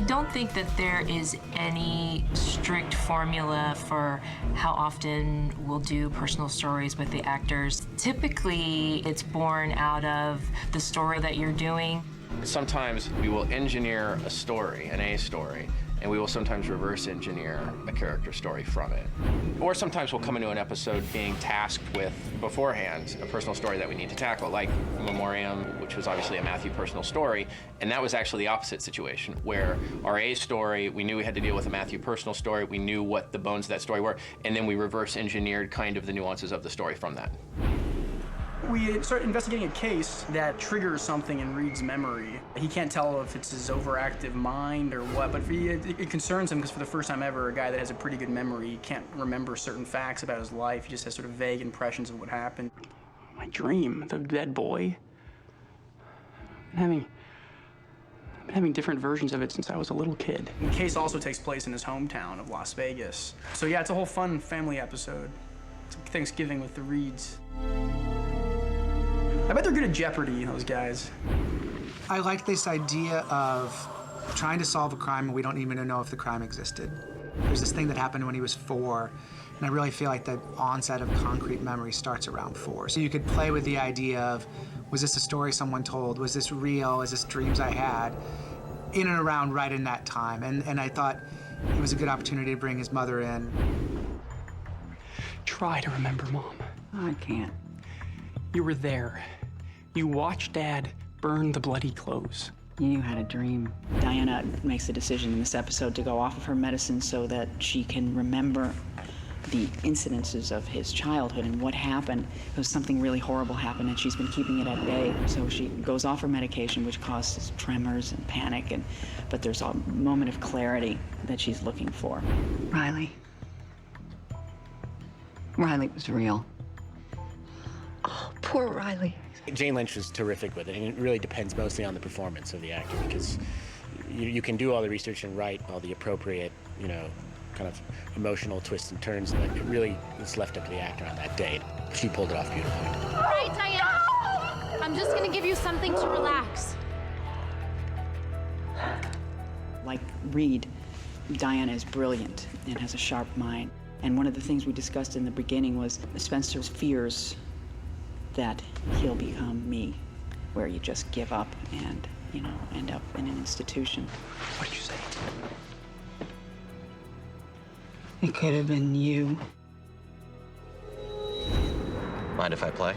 don't think that there is any strict formula for how often we'll do personal stories with the actors. Typically, it's born out of the story that you're doing. Sometimes we will engineer a story, an A story, and we will sometimes reverse engineer a character story from it. Or sometimes we'll come into an episode being tasked with, beforehand, a personal story that we need to tackle, like Memoriam, which was obviously a Matthew personal story, and that was actually the opposite situation, where our A story, we knew we had to deal with a Matthew personal story, we knew what the bones of that story were, and then we reverse engineered kind of the nuances of the story from that. We start investigating a case that triggers something in Reid's memory. He can't tell if it's his overactive mind or what, but it concerns him because for the first time ever, a guy that has a pretty good memory can't remember certain facts about his life. He just has sort of vague impressions of what happened. My dream, the dead boy. I'm having different versions of it since I was a little kid. The case also takes place in his hometown of Las Vegas. So yeah, it's a whole fun family episode. It's like Thanksgiving with the Reids. I bet they're good at Jeopardy, those guys. I like this idea of trying to solve a crime and we don't even know if the crime existed. There's this thing that happened when he was 4, and I really feel like the onset of concrete memory starts around 4. So you could play with the idea of, was this a story someone told? Was this real? Is this dreams I had? In and around right in that time. And I thought it was a good opportunity to bring his mother in. Try to remember, Mom. I can't. You were there. You watched Dad burn the bloody clothes. You had a dream. Diana makes the decision in this episode to go off of her medicine so that she can remember the incidences of his childhood and what happened. It was something really horrible happened, and she's been keeping it at bay. So she goes off her medication, which causes tremors and panic, but there's a moment of clarity that she's looking for. Riley. Riley was real. Oh, poor Riley. Jane Lynch was terrific with it, and it really depends mostly on the performance of the actor, because you can do all the research and write all the appropriate, kind of emotional twists and turns, but it really is left up to the actor on that day. She pulled it off beautifully. All right, Diana. I'm just gonna give you something to relax. Like Reid, Diana is brilliant and has a sharp mind. And one of the things we discussed in the beginning was Spencer's fears that he'll become me, where you just give up and, end up in an institution. What did you say? It could have been you. Mind if I play?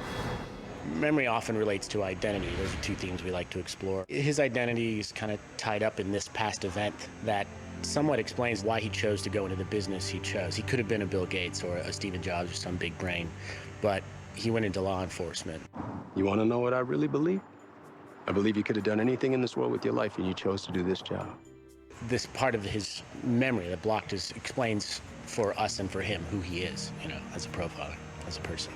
Memory often relates to identity. Those are two themes we like to explore. His identity is kind of tied up in this past event that somewhat explains why he chose to go into the business he chose. He could have been a Bill Gates or a Steve Jobs or some big brain, but he went into law enforcement. You want to know what I really believe? I believe you could have done anything in this world with your life, and you chose to do this job. This part of his memory that blocked explains for us and for him who he is, as a profile, as a person.